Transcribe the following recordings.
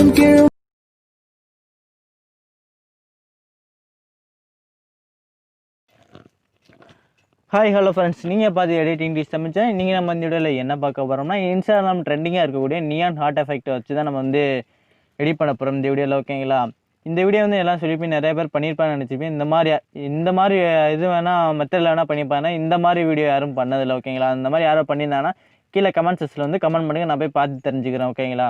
Hi hello friends, நீங்கள் பார்த்து editing dish சமைச்சேன். நீங்கள் நம்ம இந்த வீடியோவில் என்ன பார்க்க போகிறோம்னா, இன்ஸ்டாகிராம் ட்ரெண்டிங்காக இருக்கக்கூடிய நியான் ஹார்ட் எஃபெக்ட் வச்சு தான் நம்ம வந்து எடிட் பண்ண போகிறோம் இந்த வீடியோவில். ஓகேங்களா? இந்த வீடியோ வந்து எல்லாம் சொல்லிப்போய் நிறைய பேர் பண்ணியிருப்பான்னு நினச்சிப்பேன். இந்த மாதிரி இது வேணால் மெத்தடில் வேணால் பண்ணியிருப்பாங்கன்னா, இந்த மாதிரி வீடியோ யாரும் பண்ணதில்லை. ஓகேங்களா? இந்த மாதிரி யாரும் பண்ணியிருந்தாங்கன்னா கீழே கமெண்ட் செக்ஷனில் வந்து கமெண்ட் பண்ணுங்கள், நான் போய் பார்த்து தெரிஞ்சுக்கிறேன். ஓகேங்களா?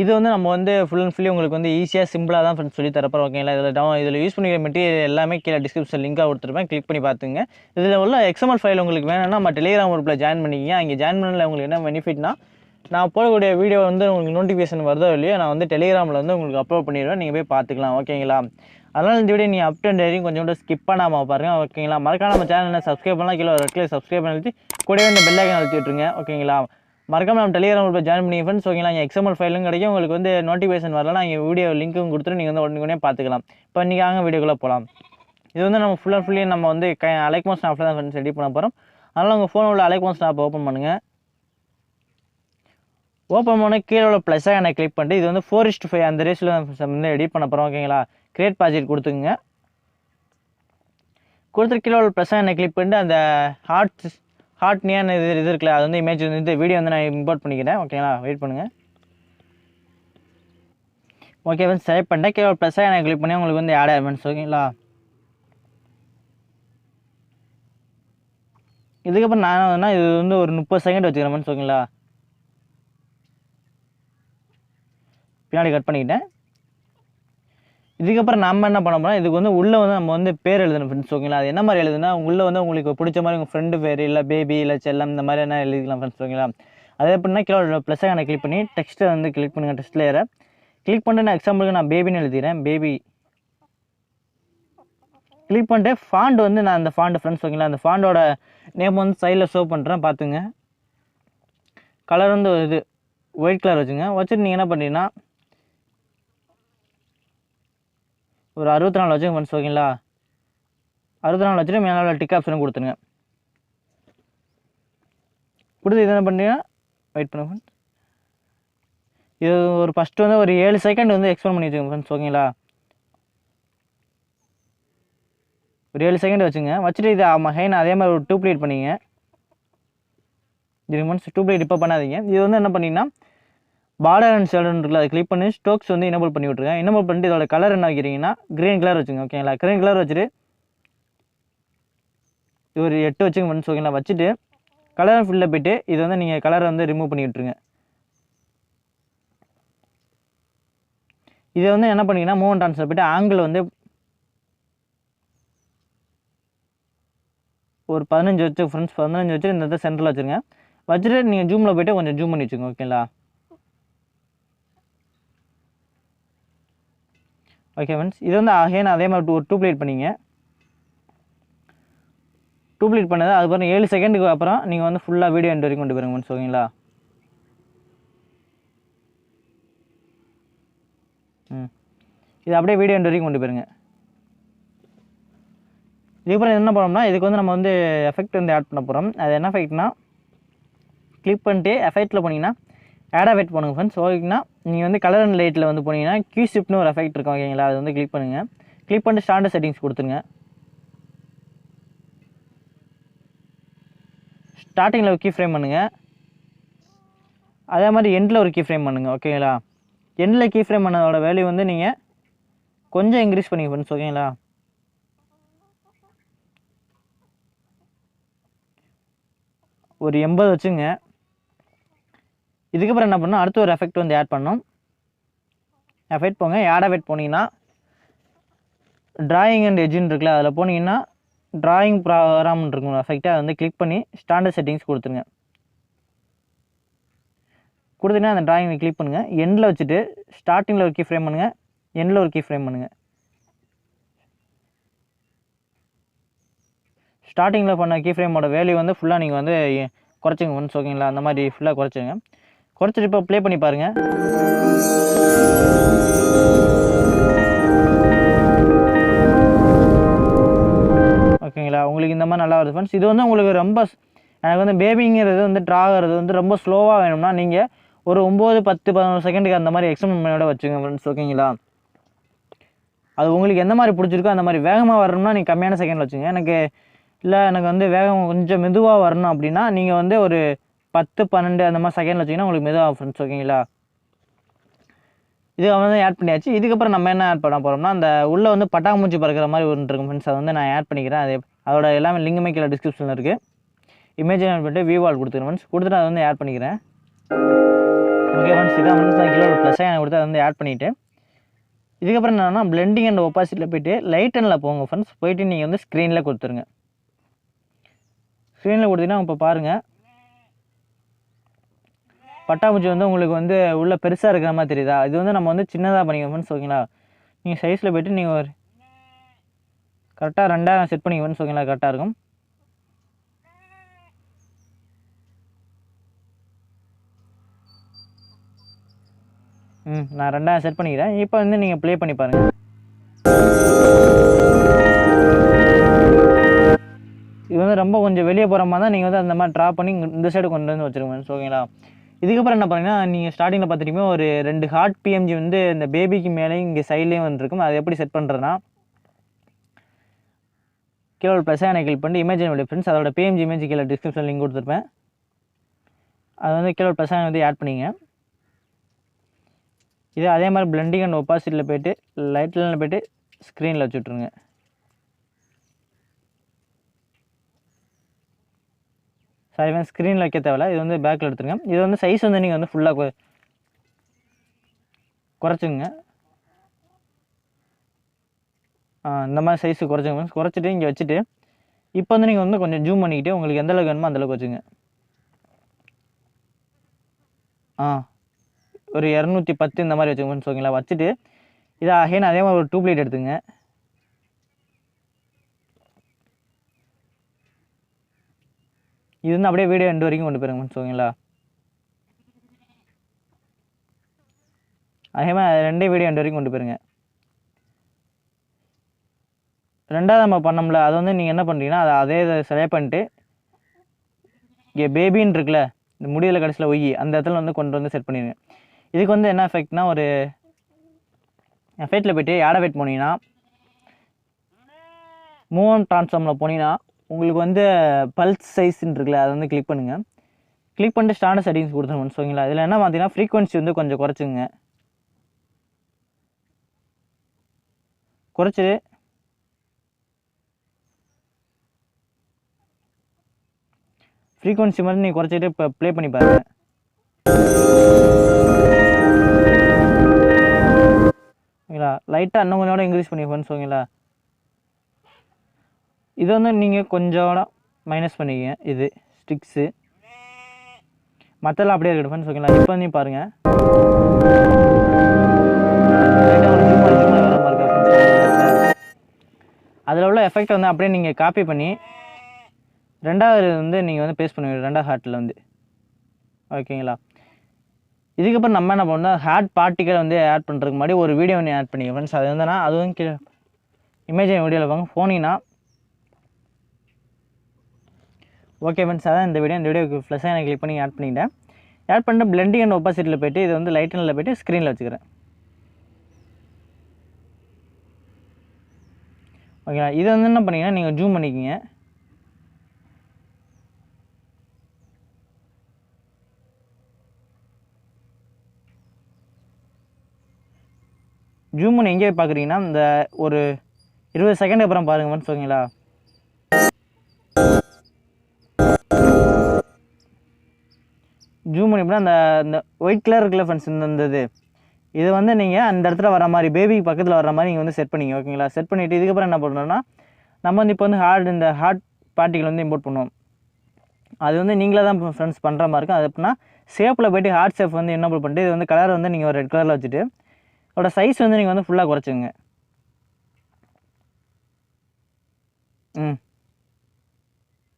இது வந்து நம்ம வந்து ஃபுல் அண்ட் ஃபுல்லி உங்களுக்கு வந்து ஈஸியாக சிம்பிளாக தான் ஃப்ரெண்ட்ஸ் சொல்லி தரப்போம். ஓகேங்களா? இதில் யூஸ் பண்ணிக்கிற மெட்டீரியல் எல்லாமே கீழே டிஸ்கிரிப்ஷன் லிங்காக கொடுத்துருப்பேன், கிளிக் பண்ணி பார்த்துங்க. இதில் உள்ள XML ஃபைல் உங்களுக்கு வேணும்னா நம்ம டெலிகிராம் குரூப்பில் ஜாயின் பண்ணிக்கிங்க. அங்கே ஜாயின் பண்ணல உங்களுக்கு என்ன பெனிஃபிட்னா, நான் போடக்கூடிய வீடியோ வந்து உங்களுக்கு நோட்டிஃபிகேஷன் வருதோ இல்லையோ, நான் வந்து டெலிகிராமில் வந்து உங்களுக்கு அப்லோட் பண்ணிடுவேன், நீங்கள் போய் பார்த்துக்கலாம். ஓகேங்களா? அதனால் இந்த வீடியோ நீங்கள் அப் அண்ட் டெய்லியும் கொஞ்சம் கூட ஸ்கிப் பண்ணாமல் பாருங்கள். ஓகேங்களா? மறக்காம நம்ம சேனலில் சப்ஸ்கிரைப் பண்ணலாம், கீழே ஒரு ரெட் சப்ஸ்கிரைப் பண்ணி அழுத்தி கூடவே இந்த பெல் ஐக்கான் அழுத்தி விட்டுருங்க. ஓகேங்களா? மறக்காம நம்ம டெலிகிராம் குரூப்பில் ஜாயின் பண்ணி ஃப்ரெண்ட்ஸ். ஓகேங்களா? இங்கே XML ஃபைலும் கிடைக்கும், உங்களுக்கு வந்து நோட்டிஃபிகேஷன் வரலாம், இங்கே வீடியோ லிங்க்கும் கொடுத்துட்டு நீங்கள் வந்து உடனே பார்த்துக்கலாம். இப்போ நீங்கள் வீடியோக்குள்ளே போகலாம். இது வந்து நம்ம ஃபுல் அண்ட் ஃபுல்லி நம்ம வந்து அலைட் மோஷன் ஆப்பில் தான் ஃப்ரெண்ட்ஸ் ரெடி பண்ண போகிறோம். அதனால் உங்கள் ஃபோனில் உள்ள அலைட் மோஷன் ஆப் ஓப்பன் பண்ணுங்கள். ஓப்பன் பண்ண கீழே உள்ள ப்ளஸ்ஸாக எனக்கு கிளிக் பண்ணிட்டு இது வந்து 4:5 அந்த ரேஷியோவில் வந்து எடிட் பண்ண போகிறோம். ஓகேங்களா? கிரியேட் ப்ராஜெக்ட் கொடுத்துங்க. கொடுத்துட்டு கீழே உள்ள ப்ளஸ்ஸாக எனக்கு கிளிக் பண்ணிட்டு அந்த ஹார்ட் நியான் இது இருக்குல்ல, அது வந்து இமேஜ் வந்து வீடியோ வந்து நான் இம்போர்ட் பண்ணிக்கிறேன். ஓகேங்களா? வெயிட் பண்ணுங்கள். ஓகே வந்து செலக்ட் பண்ணிட்டேன். கீழே ப்ளஸ்ஸாக எனக்கு கிளிக் பண்ணி உங்களுக்கு வந்து ஆட் ஆயிடுமெண்ட்ஸ். ஓகேங்களா? இதுக்கப்புறம் நான் என்ன இது வந்து ஒரு 30 செகண்ட் வச்சுக்கிறேன் ஃப்ரெண்ட்ஸ். ஓகேங்களா? பின்னாடி கட் பண்ணிக்கிட்டேன். இதுக்கப்புறம் நம்ம என்ன பண்ண போனால், இதுக்கு வந்து உள்ளே வந்து நம்ம வந்து பேர் எழுதணும் ஃப்ரெண்ட்ஸ். ஓகேங்களா? அது என்ன மாதிரி எழுதுனா, உள்ளே வந்து உங்களுக்கு பிடிச்ச மாதிரி உங்கள் ஃப்ரெண்டு பேர் இல்லை பேபி இல்லை செல்லம் இந்த மாதிரி என்ன எழுதிக்கலாம் ஃப்ரெண்ட்ஸ். ஓகேங்களா? அதே எப்படின்னா கீழே ப்ளஸ்ஸாக எனக்கு கிளிக் பண்ணி டெக்ஸ்ட்டை வந்து கிளிக் பண்ணுங்கள். டெக்ஸ்ட் லேயரை கிளிக் பண்ணிட்டு நான் எக்ஸாம்பிளுக்கு நான் பேபின்னு எழுதிக்கிறேன். பேபி கிளிக் பண்ணிட்டு ஃபாண்ட் வந்து நான் அந்த ஃபாண்ட் ஃப்ரெண்ட்ஸ். ஓகேங்களா? அந்த ஃபாண்டோட நேம் வந்து சைடில் ஷோ பண்ணுறேன், பார்த்துங்க. கலர் வந்து இது ஒயிட் கலர் வச்சுங்க. வச்சுட்டு நீங்கள் என்ன பண்ணுறீங்கன்னா ஒரு 64 வச்சுங்க ஃப்ரெண்ட்ஸ். ஓகேங்களா? 64 வச்சுட்டு மேலே டிக் ஆப்ஷனும் கொடுத்துருங்க. கொடுத்து இது என்ன பண்ணுறீங்கன்னா வெயிட் பண்ணுங்க ஃப்ரெண்ட்ஸ். இது ஒரு ஃபஸ்ட்டு வந்து ஒரு 7 செகண்ட் வந்து எக்ஸ்பெண்ட் பண்ணி வச்சுக்கோங்க ஃப்ரெண்ட்ஸ். ஓகேங்களா? ஒரு 7 செகண்ட் வச்சுங்க. வச்சுட்டு இது ஹைன் அதே மாதிரி ஒரு டூப்ளிகேட் பண்ணிங்க. இது ஃப்ரெண்ட்ஸ் டூப்ளிகேட் இப்போ பண்ணாதீங்க. இது வந்து என்ன பண்ணிங்கன்னா பார்டர் அண்ட் ஷேடோன்னு இருக்குல்ல, அதை கிளிக் பண்ணி ஸ்டோக்ஸ் வந்து எனேபிள் பண்ணி விட்ருங்க. எனேபிள் பண்ணிட்டு இதோட கலர் என்ன வைக்கிறீங்கன்னா க்ரீன் கலர் வச்சுங்க. ஓகேங்களா? க்ரீன் கலர் வச்சுட்டு இது ஒரு 8 வச்சுங்க ஃப்ரெண்ட்ஸ். ஓகேங்களா? வச்சுட்டு கலர் ஃபுல்லில் போய்ட்டு இது வந்து நீங்கள் கலரை வந்து ரிமூவ் பண்ணி விட்ருங்க. இதை வந்து என்ன பண்ணிங்கன்னா மூவ்மெண்ட் ஆன்ஸில் போய்ட்டு ஆங்கிள் வந்து ஒரு 15 வச்சு ஃப்ரெண்ட்ஸ். 15 வச்சு இந்த சென்டரில் வச்சுருங்க. வச்சுட்டு நீங்கள் ஜூமில் போய்ட்டு கொஞ்சம் ஜூம் பண்ணி வச்சுங்க. ஓகேங்களா? Okay friends. இது வந்து அதே மாதிரி ஒரு டூப்ளிகேட் பண்ணிங்க. டூப்ளிகேட் பண்ணது அதுக்கப்புறம் 7 செகண்டுக்கு அப்புறம் நீங்கள் வந்து ஃபுல்லாக வீடியோ எண்ட் வரைக்கும் கொண்டு போயிருங்க ஃப்ரெண்ட்ஸ். ஓகேங்களா? இது அப்படியே வீடியோ எண்ட் வரைக்கும் கொண்டு போயிருங்க. இதுக்கப்புறம் என்ன பண்ணோம்னா இதுக்கு வந்து நம்ம வந்து எஃபெக்ட் வந்து ஆட் பண்ண போகிறோம். அது என்ன எஃபெக்ட்னா கிளிக் பண்ணிட்டு எஃபெக்ட்டில் போனீங்கன்னா ஆட் எஃபெக்ட் பண்ணுங்கள் ஃப்ரெண்ட்ஸ். ஓகேங்களா? நீங்கள் வந்து கலர் அண்ட் லைட்டில் வந்து போனீங்கன்னா கீ ஷிஃப்ட்னு ஒரு எஃபெக்ட் இருக்கும். ஓகேங்களா? அது வந்து கிளிக் பண்ணுங்கள். கிளிக் பண்ணிட்டு ஸ்டாண்டர்ட் செட்டிங்ஸ் கொடுத்துருங்க. ஸ்டார்டிங்கில் ஒரு கீ ஃப்ரேம் பண்ணுங்கள். அதே மாதிரி எண்டில் ஒரு கீ ஃப்ரேம் பண்ணுங்கள். ஓகேங்களா? எண்டில் கீ ஃப்ரேம் பண்ணதோட வேல்யூ வந்து நீங்கள் கொஞ்சம் இன்க்ரீஸ் பண்ணிங்க ஃப்ரெண்ட்ஸ். ஓகேங்களா? ஒரு 80 வச்சுங்க. இதுக்கப்புறம் என்ன பண்ணணும், அடுத்து ஒரு எஃபெக்ட் வந்து ஆட் பண்ணணும். எஃபெக்ட் போங்க, ஆட் எஃபெக்ட் போனீங்கன்னா டிராயிங் அண்ட் எட்ஜின்னு இருக்குல்ல, அதில் போனீங்கன்னா டிராயிங் ப்ரோக்ராம்னு இருக்கும் எஃபெக்ட். அதை வந்து கிளிக் பண்ணி ஸ்டாண்டர்ட் செட்டிங்ஸ் கொடுத்துருங்க. கொடுத்தீங்கன்னா அந்த டிராயிங்கை கிளிக் பண்ணுங்கள். எண்டில் வச்சுட்டு ஸ்டார்டிங்கில் ஒரு கீ ஃப்ரேம் பண்ணுங்கள், எண்டில் ஒரு கீ ஃப்ரேம் பண்ணுங்கள். ஸ்டார்டிங்கில் பண்ண கீ ஃப்ரேமோட வேல்யூ வந்து ஃபுல்லாக நீங்கள் வந்து குறைச்சிங்க ஃப்ரெண்ட்ஸ். ஓகேங்களா? அந்த மாதிரி ஃபுல்லாக குறைச்சிங்க. குறைச்சிட்டு இப்போ ப்ளே பண்ணி பாருங்கள். ஓகேங்களா? உங்களுக்கு இந்த மாதிரி நல்லா வருது ஃப்ரெண்ட்ஸ். இது வந்து உங்களுக்கு ரொம்ப எனக்கு வந்து பேபிங்கிறது வந்து ட்ரா ஆகிறது வந்து ரொம்ப ஸ்லோவாக வேணும்னா நீங்கள் ஒரு 9 10 11 செகண்டுக்கு அந்த மாதிரி எக்ஸ்டெண்ட் பண்ணியோட வச்சுங்க ஃப்ரெண்ட்ஸ். ஓகேங்களா? அது உங்களுக்கு எந்த மாதிரி பிடிச்சிருக்கோ அந்த மாதிரி வேகமாக வரணும்னா நீங்கள் கம்மியான செகண்டில் வச்சுங்க. எனக்கு வந்து வேகம் கொஞ்சம் மெதுவாக வரணும் அப்படின்னா நீங்கள் வந்து ஒரு 10 12 அந்த மாதிரி செகண்டில் வச்சிங்கன்னா உங்களுக்கு மெதுவாக ஃப்ரெண்ட்ஸ். ஓகேங்களா? இது வந்து ஆட் பண்ணியாச்சு. இதுக்கப்புறம் நம்ம என்ன ஆட் பண்ண போகிறோம்னா, அந்த உள்ளே வந்து பட்டாம்பூச்சி பறக்கிற மாதிரி ஒன்று இருக்கும் ஃப்ரெண்ட்ஸ். அதை வந்து நான் ஆட் பண்ணிக்கிறேன். அதோட எல்லாமே லிங்குமே கீழே டிஸ்கிரிப்ஷனில் இருக்குது. இமேஜ் ஆட் பண்ணிட்டு வியூ வால் கொடுத்துருங்க ஃப்ரெண்ட்ஸ். கொடுத்துட்டு அதை வந்து ஆட் பண்ணிக்கிறேன். ஓகே ஃப்ரெண்ட்ஸ், இதான் ஃப்ரெண்ட்ஸ் நான் கீழே ஒரு ப்ளஸ் எனக்கு கொடுத்து அதை வந்து ஆட் பண்ணிவிட்டு இதுக்கப்புறம் என்னன்னா பிளெண்டிங் அண்ட் ஒப்பாசிட்டியில் போய்ட்டு லைட்டனில் போங்க ஃப்ரெண்ட்ஸ். போயிட்டு நீங்கள் வந்து ஸ்க்ரீனில் கொடுத்துருங்க. ஸ்க்ரீனில் கொடுத்தீங்கன்னா இப்போ பாருங்கள் பட்டாம்பூச்சி வந்து உங்களுக்கு வந்து உள்ள பெருசாக இருக்கிற மாதிரி தெரியுதா? இது வந்து நம்ம வந்து சின்னதாக பண்ணிக்கோங்க ஃப்ரெண்ட்ஸ். ஓகேங்களா? நீங்கள் சைஸில் போய்ட்டு நீங்கள் ஒரு கரெக்டாக 2000 செட் பண்ணிக்க ஃப்ரெண்ட்ஸ். ஓகேங்களா? கரெக்டாக இருக்கும். நான் 2000 செட் பண்ணிக்கிறேன். இப்போ வந்து நீங்கள் ப்ளே பண்ணி பாருங்கள். இது வந்து ரொம்ப கொஞ்சம் வெளியே போகிற மாதிரி தான் நீங்கள் வந்து அந்த மாதிரி ட்ரா பண்ணி இந்த சைடு கொண்டு வந்து வச்சுருங்க ஃப்ரெண்ட்ஸ். ஓகேங்களா? இதுக்கப்புறம் என்ன பண்ணீங்கன்னா நீங்கள் ஸ்டார்டிங்கில் பார்த்துட்டீங்கன்னா ஒரு 2 ஹார்ட் பிஎம்ஜி வந்து இந்த பேபிக்கு மேலேயும் இங்கே சைட்லேயும் வந்துருக்கும். அது எப்படி செட் பண்ணுறதுன்னா கீழே ஒரு ப்ளஸ் எனக்கு கிளிக் பண்ணி இமேஜ் வீடியோ ஃப்ரெண்ட்ஸ். அதோட பிஎம்ஜி இமேஜ் கீழே டிஸ்கிரிப்ஷன் லிங்க் கொடுத்துருப்பேன். அது வந்து கீழே ஒரு ப்ளஸ் வந்து ஆட் பண்ணிங்க. இது அதே மாதிரி பிளெண்டிங் அண்ட் ஒப்பாசிட்டியில் போய்ட்டு லைட்டில் போய்ட்டு ஸ்க்ரீனில் வச்சு விட்ருங்க. சாரி ஸ்க்ரீனில் வைக்க தேவையில்ல. இது வந்து பேக்கில் எடுத்துருங்க. இது வந்து சைஸ் வந்து நீங்கள் வந்து ஃபுல்லாக குறைச்சிங்க. இந்த மாதிரி சைஸு குறைச்சிங்க. குறைச்சிட்டு இங்கே வச்சுட்டு இப்போ வந்து நீங்கள் வந்து கொஞ்சம் ஜூம் பண்ணிக்கிட்டு உங்களுக்கு எந்தளவுக்கு வேணுமோ அந்தளவுக்கு வச்சுங்க. ஒரு 210 இந்த மாதிரி வச்சுக்கோங்க. ஓகேங்களா? வச்சுட்டு இதை அகைன் அதே மாதிரி ஒரு டியூப் லைட் எடுத்துங்க. இது வந்து அப்படியே வீடியோ எண்டு வரைக்கும் கொண்டு போயிருங்க. ஓகேங்களா? அதே மாதிரி 2 வீடியோ எண்டு வரைக்கும் கொண்டு போயிருங்க. ரெண்டாவது நம்ம பண்ணோம்ல அது வந்து நீங்கள் என்ன பண்ணுறீங்கன்னா அதே இதை செலக்ட் பண்ணிட்டு இங்கே பேபின்னு இருக்குல்ல இந்த முடிவில் கடைசியில் ஒய்யி அந்த இடத்துல வந்து கொண்டு வந்து செட் பண்ணிடுங்க. இதுக்கு வந்து என்ன எஃபெக்ட்னா ஒரு எஃபெக்டில் போய்ட்டு ஆட் எஃபெக்ட் போனீங்கன்னா மூவ் ஆன் ட்ரான்ஸ்ஃபார்மில் போனீங்கன்னா உங்களுக்கு வந்து பல்ஸ் சைஸ்ன்னு இருக்குல்ல அதை வந்து கிளிக் பண்ணுங்கள். கிளிக் பண்ணிட்டு ஸ்டாண்டர்ட் செட்டிங்ஸ் கொடுத்துருங்க. ஓகேங்களா? இதில் என்ன பார்த்தீங்கன்னா ஃப்ரீக்வன்சி வந்து கொஞ்சம் குறைச்சிங்க. குறைச்சி ஃப்ரீக்வன்சி மாதிரி நீங்கள் குறைச்சிட்டு இப்போ ப்ளே பண்ணி பாருங்கள். ஓகேங்களா? லைட்டாக இன்னும் கொஞ்சம் இன்க்ரீஸ் பண்ணி ஃப்ரெண்ட்ஸ். ஓகேங்களா? இது வந்து நீங்கள் கொஞ்சம் மைனஸ் பண்ணிக்கங்க. இது ஸ்டிக்ஸு மற்றெல்லாம் அப்படியே இருக்கட்டும் ஃப்ரெண்ட்ஸ். ஓகேங்களா? இப்போ வந்து பாருங்கள் அதில் உள்ள எஃபெக்ட் வந்து அப்படியே நீங்கள் காப்பி பண்ணி ரெண்டாவது வந்து நீங்கள் வந்து பேஸ்ட் பண்ணுவீங்க ரெண்டாவது ஹார்ட்டில் வந்து. ஓகேங்களா? இதுக்கப்புறம் நம்ம என்ன பண்ணோம்னா ஹார்ட் பார்ட்டிக்கல் வந்து ஆட் பண்ணுறதுக்கு முன்னாடி ஒரு வீடியோ ஒன்று ஆட் பண்ணிக்க ஃப்ரெண்ட்ஸ். அது வந்துன்னா அதுவும் கீழே இமேஜ் வீடியோவில் வாங்க போனீங்கன்னா ஓகே ஃப்ரெண்ட்ஸ். அதான் இந்த வீடியோக்கு ப்ளஸ்ஸாக எனக்கு கிளிக் பண்ணி ஆட் பண்ணிட்டேன். ஆட் பண்ணிட்டு பிளெண்டிங் அண்ட் ஒப்பாசிட்டியில் போய்ட்டு இது வந்து லைட்டனில் போய்ட்டு ஸ்க்ரீனில் வச்சுக்கிறேன். ஓகேங்களா? இது வந்து என்ன பண்ணிங்கன்னா நீங்கள் ஜூம் பண்ணிக்கிங்க. ஜூம் பண்ணி எங்கே பார்க்குறீங்கன்னா இந்த ஒரு 20 செகண்ட் அப்புறம் பாருங்க ஃப்ரெண்ட்ஸ். ஓகேங்களா? ஜூம் பண்ணி அந்த இந்த ஒயிட் கலர் இருக்குல்ல ஃப்ரெண்ட்ஸ் இந்த இது வந்து நீங்கள் அந்த இடத்துல வர மாதிரி பேபிக்கு பக்கத்தில் வர மாதிரி நீங்கள் வந்து செட் பண்ணிங்க. ஓகேங்களா? செட் பண்ணிவிட்டு இதுக்கப்புறம் என்ன பண்ணணும்னா நம்ம வந்து இப்போ வந்து இந்த ஹார்ட் பார்ட்டிகள் வந்து இம்போர்ட் பண்ணுவோம். அது வந்து நீங்களே தான் ஃப்ரெண்ட்ஸ் பண்ணுற மாதிரி இருக்கும். அது எப்படின்னா ஷேப்பில் போய்ட்டு ஹார்ட் ஷேப் வந்து என்ன பண்ணிட்டு இது வந்து கலர் வந்து நீங்கள் ஒரு ரெட் கலரில் வச்சுட்டு அதோட சைஸ் வந்து நீங்கள் வந்து ஃபுல்லாக குறைச்சிங்க.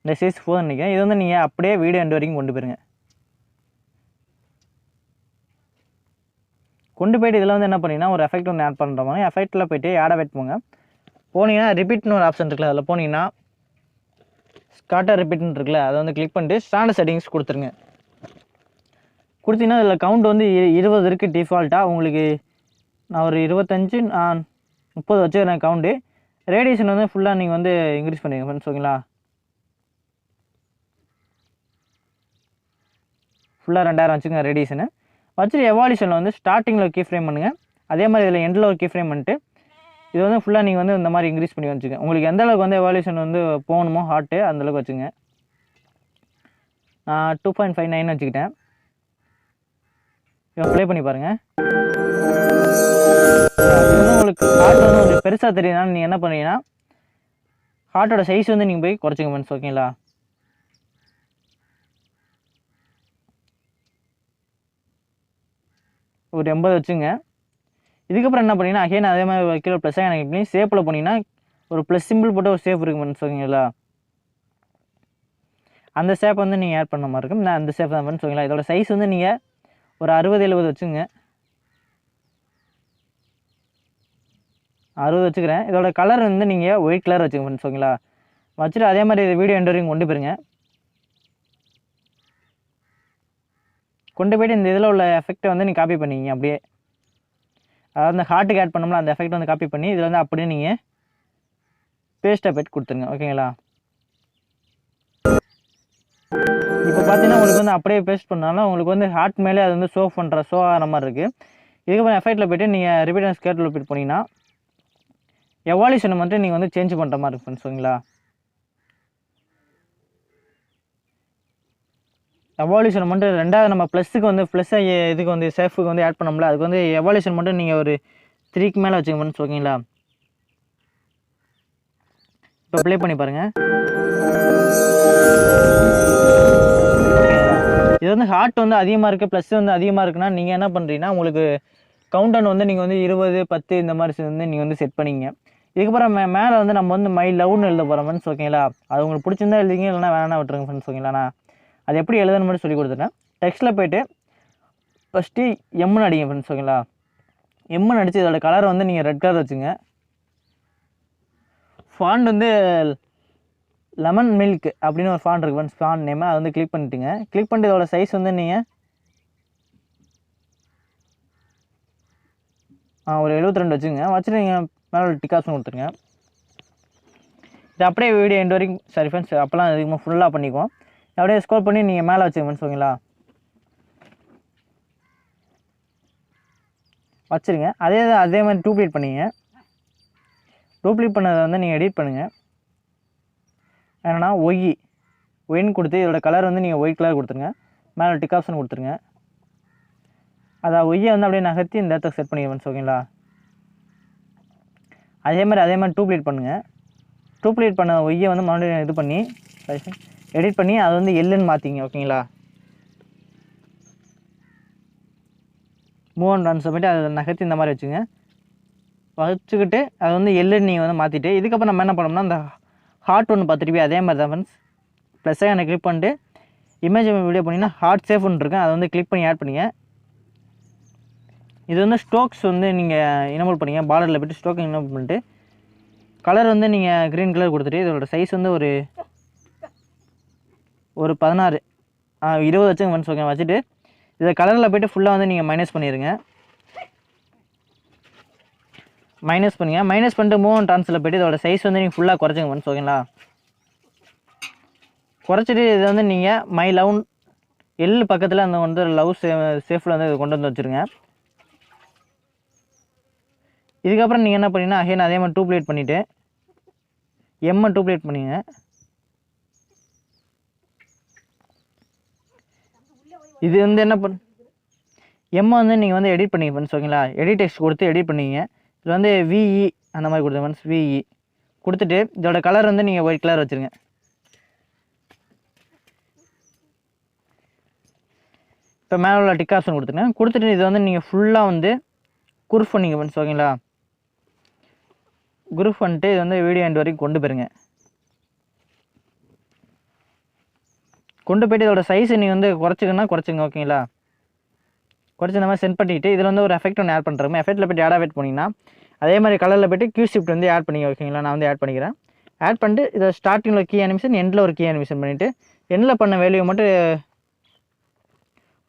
இந்த சைஸ் போதும் நினைக்கிறேன். இது வந்து நீங்கள் அப்படியே வீடியோ எண்டு வரைக்கும் கொண்டு போயிருங்க. கொண்டு போய்ட்டு இதில் வந்து என்ன பண்ணிங்கன்னா ஒரு எஃபெக்ட் ஒன்று ஆட் பண்ணுற மாதிரி எஃபெக்ட்டில் போய்ட்டு ஆட் எஃபெக்ட் போனீங்கன்னா ரிப்பீட்னு ஒரு ஆப்ஷன் இருக்குல்ல அதில் போனீங்கன்னா ஸ்டார்டர் ரிப்பீட்னு இருக்குல்ல அதை வந்து கிளிக் பண்ணிட்டு ஸ்டாண்டர்ட் செட்டிங்ஸ் கொடுத்துருங்க. கொடுத்தீங்கன்னா இதில் கவுண்ட் வந்து 20 இருக்குது டிஃபால்ட்டாக. உங்களுக்கு நான் ஒரு 25 30 வச்சுக்கிறேன் கவுண்டு. ரேடியேஷன் வந்து ஃபுல்லாக நீங்கள் வந்து இன்க்ரீஸ் பண்ணிடுங்க ஃப்ரெண்ட்ஸ், ஓகேங்களா. ஃபுல்லாக 2000 வச்சுக்கோங்க ரேடியேஷனு. வச்சுட்டு எவால்யூஷனில் வந்து ஸ்டார்டிங்கில் கீ ஃப்ரேம் பண்ணுங்கள். அதே மாதிரி இதில் எண்டில் ஒரு கீ ஃப்ரேம் பண்ணிட்டு இது வந்து ஃபுல்லாக நீங்கள் வந்து இந்த மாதிரி இன்க்ரீஸ் பண்ணி வச்சுக்கோங்க. உங்களுக்கு எந்த அளவுக்கு வந்து எவால்யூஷன் வந்து போகணுமோ ஹார்ட்டு அந்தளவுக்கு வச்சுங்க. நான் 2.59 வச்சுக்கிட்டேன். இப்போ ப்ளே பண்ணி பாருங்கள். இது வந்து உங்களுக்கு ஹார்ட் வந்து கொஞ்சம் பெருசாக தெரியுதுனால நீங்கள் என்ன பண்ணுறீங்கன்னா ஹார்ட்டோட சைஸ் வந்து நீங்கள் போய் குறைச்சிங்க ஃப்ரெண்ட்ஸ், ஓகேங்களா. ஒரு 80 வச்சுங்க. இதுக்கப்புறம் என்ன பண்ணீங்கன்னா அகைன் அதே மாதிரி கீழே ப்ளஸ்ஸாக எனக்கு பண்ணி சேப்பில் போனீங்கன்னா ஒரு ப்ளஸ் சிம்பிள் போட்டு ஒரு சேப் இருக்குது ஃப்ரெண்ட்ஸ், ஓகேங்களா. அந்த சேப் வந்து நீங்கள் ஆட் பண்ண மாதிரி இருக்கும். நான் அந்த சேப் தான் ஃப்ரெண்ட்ஸ், ஓகேங்களா. இதோட சைஸ் வந்து நீங்கள் ஒரு 60-70 வச்சுங்க. 60 வச்சுக்கிறேன். இதோட கலர் வந்து நீங்கள் ஒயிட் கலர் வச்சுங்க ஃப்ரெண்ட்ஸ், ஓகேங்களா. வச்சுட்டு அதே மாதிரி இது வீடியோ எண்ட் வரைக்கும் கொண்டு போயிருங்க. கொண்டு போய்ட்டு இந்த இதில் உள்ள எஃபெக்ட்டை வந்து நீங்கள் காப்பி பண்ணிங்க அப்படியே. அதாவது அந்த ஹார்ட்டுக்கு ஆட் பண்ணோம்ல அந்த எஃபெக்ட் வந்து காப்பி பண்ணி இதில் வந்து அப்படியே நீங்கள் பேஸ்ட் எஃபெக்ட் கொடுத்துருங்க, ஓகேங்களா. இப்போ பார்த்தீங்கன்னா உங்களுக்கு வந்து அப்படியே பேஸ்ட் பண்ணாலும் உங்களுக்கு வந்து ஹார்ட் மேலே அது வந்து ஷோ ஆகிற மாதிரி இருக்குது. இதுக்கப்புறம் எஃபெக்ட்டில் போய்ட்டு நீங்கள் ரிப்பீட் அண்ட் ஸ்கேட்டில் போய்ட்டு போனீங்கன்னா எவால்யூஷனை மட்டும் நீங்கள் வந்து சேஞ்ச் பண்ணுற மாதிரி இருக்கும் ஃப்ரெண்ட்ஸ், ஓகேங்களா. எவால்யூஷன் மட்டும் ரெண்டாவது நம்ம ப்ளஸ்ஸுக்கு வந்து ப்ளஸ்ஸை இதுக்கு வந்து சேஃபுக்கு வந்து ஆட் பண்ணோம்ல அதுக்கு வந்து எவால்யூஷன் மட்டும் நீங்கள் ஒரு 3க்கு மேலே வச்சுங்க ஃப்ரெண்ட்ஸ், ஓகேங்களா. இப்போ ப்ளே பண்ணி பாருங்கள். இது வந்து ஹார்ட் வந்து அதிகமாக இருக்குது, ப்ளஸ் வந்து அதிகமாக இருக்குன்னா நீங்கள் என்ன பண்ணுறீங்கன்னா உங்களுக்கு கவுண்டவுன் வந்து நீங்கள் வந்து 20, 10 இந்த மாதிரி வந்து நீங்கள் வந்து செட் பண்ணிங்க. இதுக்கப்புறம் மேலே வந்து நம்ம வந்து மை லவ்னு எழுத போகிறோம் ஃப்ரெண்ட்ஸ், ஓகேங்களா. அது உங்களுக்கு பிடிச்சிருந்தா எழுதிங்க, இல்லைனா வேணா விட்டுருங்க ஃப்ரெண்ட்ஸ், ஓகேங்களா. நான் அது எப்படி எழுதணும் மட்டும் சொல்லி கொடுத்துட்டேன். டெக்ஸ்ட்டில் போய்ட்டு ஃபஸ்ட்டு எம்னு அடிங்க ஃப்ரெண்ட்ஸ், ஓகேங்களா. எம்னு அடித்து இதோட கலரை வந்து நீங்கள் ரெட் கலர் வச்சுங்க. ஃபாண்ட் வந்து லெமன் மில்க் அப்படின்னு ஒரு ஃபாண்ட் இருக்குது ஃப்ரெண்ட்ஸ், ஃபாண்ட் நேம். அதை வந்து கிளிக் பண்ணிட்டுங்க. கிளிக் பண்ணிட்டு இதோட சைஸ் வந்து நீங்கள் ஒரு 72 வச்சுங்க. வச்சுட்டு நீங்கள் மேலே ஒரு டிக் ஆப்ஷன் கொடுத்துருங்க. இது அப்படியே வீடியோ எண்ட் வரைக்கும் சரி ஃப்ரெண்ட்ஸ், அப்போல்லாம் அதிகமாக ஃபுல்லாக பண்ணிக்குவோம். அப்படியே ஸ்க்ரோல் பண்ணி நீங்கள் மேலே வச்சுங்க ஃப்ரெண்ட்ஸ், ஓகேங்களா. வச்சுருங்க. அதே மாதிரி டூப்ளிகேட் பண்ணிங்க. டூப்ளிகேட் பண்ணதை வந்து நீங்கள் எடிட் பண்ணுங்கள். என்னென்னா ஒயின்னு கொடுத்து இதோட கலர் வந்து நீங்கள் ஒயிட் கலர் கொடுத்துருங்க. மேலே டிக் ஆப்ஷன் கொடுத்துருங்க. அதை ஒய்யை வந்து அப்படியே நகர்த்தி இந்த இடத்துக்கு செட் பண்ணிங்க ஃப்ரெண்ட்ஸ், ஓகேங்களா. அதே மாதிரி டூப்ளிகேட் பண்ணுங்கள். டூப்ளிகேட் பண்ண ஒய்யை வந்து மறுபடியும் இது பண்ணி எடிட் பண்ணி அதை வந்து எல்லுன்னு மாற்றிங்க, ஓகேங்களா. மூவ் அண்ட் ரன்ஸ் போய்ட்டு அதை நகர்த்தி இந்த மாதிரி வச்சுங்க. வச்சுக்கிட்டு அதை வந்து எல்லுன்னு நீங்கள் வந்து மாற்றிட்டு இதுக்கப்புறம் நம்ம என்ன பண்ணோம்னா அந்த ஹார்ட் ஒன்று பார்த்துருப்பி அதே மாதிரி தான் ஃப்ரெண்ட்ஸ். ப்ளஸ்ஸாக எனக்கு கிளிக் பண்ணிட்டு இமேஜ் வீடியோ பண்ணிங்கன்னா ஹார்ட் சேஃப் ஒன்று இருக்கும், அதை வந்து கிளிக் பண்ணி ஆட் பண்ணிங்க. இது வந்து ஸ்டோக்ஸ் வந்து நீங்கள் எனேபிள் பண்ணிங்க. பார்டரில் போய்ட்டு ஸ்டோக் எனேபிள் பண்ணிட்டு கலர் வந்து நீங்கள் க்ரீன் கலர் கொடுத்துட்டு இதோட சைஸ் வந்து ஒரு 16 20 வச்சுங்க ஃப்ரெண்ட்ஸ், ஓகே. வச்சுட்டு இதை கலரில் போய்ட்டு ஃபுல்லாக வந்து நீங்கள் மைனஸ் பண்ணிடுங்க. மைனஸ் பண்ணிட்டு மூவ் அண்ட் ட்ரான்ஸில் போய்ட்டு இதோட சைஸ் வந்து நீங்கள் ஃபுல்லாக குறைச்சிங்க ஃப்ரெண்ட்ஸ், ஓகேங்களா. குறைச்சிட்டு இதை வந்து நீங்கள் மை லவ் எல் பக்கத்தில் அந்த வந்து லவ் சேஃபில் வந்து கொண்டு வந்து வச்சுருங்க. இதுக்கப்புறம் நீங்கள் என்ன பண்ணீங்கன்னா அகைன் அதே மாதிரி டூப்ளிகேட் பண்ணிவிட்டு எம்மை டூப்ளிகேட் பண்ணிங்க. இது வந்து என்ன எம்மை வந்து நீங்கள் வந்து எடிட் பண்ணிங்க ஃப்ரெண்ட்ஸ், ஓகேங்களா. எடிட் டெக்ஸ்ட் கொடுத்து எடிட் பண்ணிங்க. இதில் வந்து விஇ அந்த மாதிரி கொடுத்துங்க ஃப்ரெண்ட்ஸ், விஇ கொடுத்துட்டு இதோட கலர் வந்து நீங்கள் ஒயிட் கலர் வச்சுருங்க. இப்போ மேலே உள்ள டிக் ஆப்ஷன் கொடுத்துட்டு இது வந்து நீங்கள் ஃபுல்லாக வந்து குரூப் பண்ணிங்க ஃப்ரெண்ட்ஸ், ஓகேங்களா. குரூப் பண்ணிட்டு இது வந்து வீடியோ எண்ட் வரைக்கும் கொண்டு போயிருங்க. கொண்டு போய்ட்டு இதோட சைஸை நீங்கள் வந்து குறைச்சிங்க, ஓகேங்களா. குறைச்சி இந்த மாதிரி சென்ட் பண்ணிவிட்டு இதில் வந்து ஒரு எஃபெக்ட் ஒன்று ஆட் பண்ணுறோம். எஃபெக்ட்டில் போய்ட்டு ஆட் ஆட் பண்ணிங்கன்னா அதே மாதிரி கலரில் போய்ட்டு கியூ ஷிஃப்ட் வந்து ஆட் பண்ணிங்க, ஓகேங்களா. நான் வந்து ஆட் பண்ணிக்கிறேன். ஆட் பண்ணிட்டு இதை ஸ்டார்டிங்கில் கீ அனிமேஷன் எண்டில் ஒரு கீ அனிமேஷன் பண்ணிவிட்டு எண்டில் பண்ண வேல்யூ மட்டும்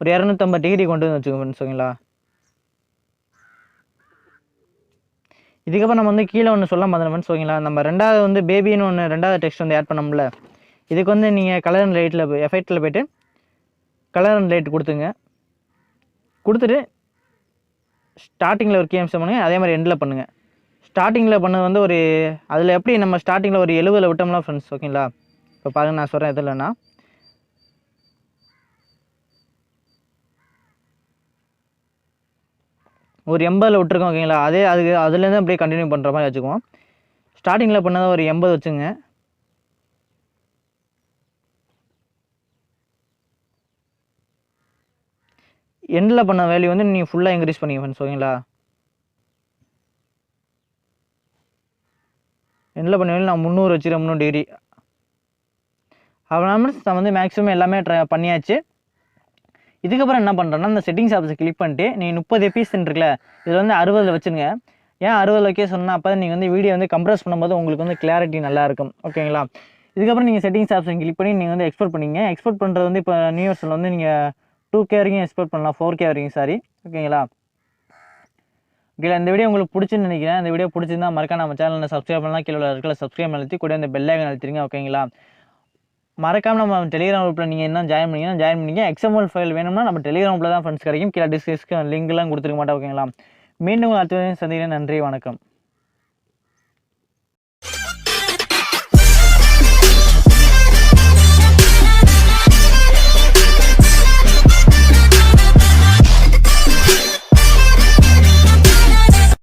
ஒரு 250 டிகிரி கொண்டு வந்து வச்சுக்கோங்க ஃப்ரெண்ட்ஸ். ஓகேங்களா? இதுக்கப்புறம் நம்ம வந்து கீழே ஒன்று சொல்ல மறந்துட்டேன் ஃப்ரெண்ட்ஸ். ஓகேங்களா? நம்ம ரெண்டாவது வந்து பேபின்னு ஒன்று ரெண்டாவது டெக்ஸ்ட் வந்து ஆட் பண்ணோம்ல, இதுக்கு வந்து நீங்கள் கலர் அண்ட் லைட்டில் எஃபெக்ட்டில் போய்ட்டு கலர் அண்ட் லைட் கொடுத்துங்க. கொடுத்துட்டு ஸ்டார்டிங்கில் ஒரு கேம்ஸ் பண்ணுங்கள், அதே மாதிரி எண்டில் பண்ணுங்கள். ஸ்டார்டிங்கில் பண்ணது வந்து ஒரு அதில் எப்படி நம்ம ஸ்டார்டிங்கில் ஒரு 70 விட்டோம்லாம் ஃப்ரெண்ட்ஸ். ஓகேங்களா? இப்போ பாருங்கள் நான் சொல்கிறேன் எதுலன்னா, ஒரு 80 விட்டுருக்கோம். ஓகேங்களா? அதுலேருந்து அப்படியே கண்டினியூ பண்ணுற மாதிரி வச்சுக்குவோம். ஸ்டார்டிங்கில் பண்ணதை ஒரு 80 வச்சுங்க. எண்டில் பண்ண வேல்யூ வந்து நீங்கள் ஃபுல்லாக இன்க்ரீஸ் பண்ணிங்க ஃப்ரெண்ட்ஸ். ஓகேங்களா? எண்டில் பண்ண வேல்யூ நான் 300 வச்சுக்கிறேன், 300 டிகிரி. அவ்வளோ நான் வந்து மேக்ஸிமம் எல்லாமே பண்ணியாச்சு. இதுக்கப்புறம் என்ன பண்ணுறேன்னா, இந்த செட்டிங்ஸ் ஆப்ஷன் கிளிக் பண்ணிட்டு நீங்கள் 30 எபிஎஸ் இருக்குல்ல, இதில் வந்து 60 வச்சுருங்க. ஏன் 60 வைக்க சொன்னால், அப்போ தான் நீங்கள் வந்து வீடியோ வந்து கம்ப்ரஸ் பண்ணும்போது உங்களுக்கு வந்து கிளாரிட்டி நல்லாயிருக்கும். ஓகேங்களா? இதுக்கப்புறம் நீங்கள் செட்டிங்ஸ் ஆப்ஷன் கிளிக் பண்ணி நீங்கள் வந்து எக்ஸ்போர்ட் பண்ணிங்க. எக்ஸ்போர்ட் பண்ணுறது வந்து இப்போ நியூ இயர்ஸில் வந்து நீங்கள் 2K வரைக்கும் எக்ஸ்போர்ட் பண்ணலாம், 4K வரைக்கும் சாரி. ஓகேங்களா? ஓகேங்களா? இந்த வீடியோ உங்களுக்கு பிடிச்சுன்னு நினைக்கிறேன். இந்த வீடியோ பிடிச்சிருந்தா மறக்காம நம்ம சேனலில் சப்ஸ்கிரைப் பண்ணலாம். கீழே இருக்கிற சப்ஸ்கிரைப் அழுத்தி கூட இந்த பெல் ஐகான் அழுத்திடுங்க. ஓகேங்களா? மறக்காம நம்ம டெலிகிராம் குரூப்பில் நீங்கள் என்ன ஜாயின் பண்ணிங்க. XML ஃபைல் வேணும்னா நம்ம டெலிகிராம் குரூப்பில் தான் ஃப்ரெண்ட்ஸ் கிடைக்கும். கீழே டிஸ்கிரிப்ஷன் லிங்க்லாம் கொடுத்துருக்க மாட்டேன். ஓகேங்களா? மீண்டும் அடுத்த சந்திக்கிறேன். நன்றி, வணக்கம்.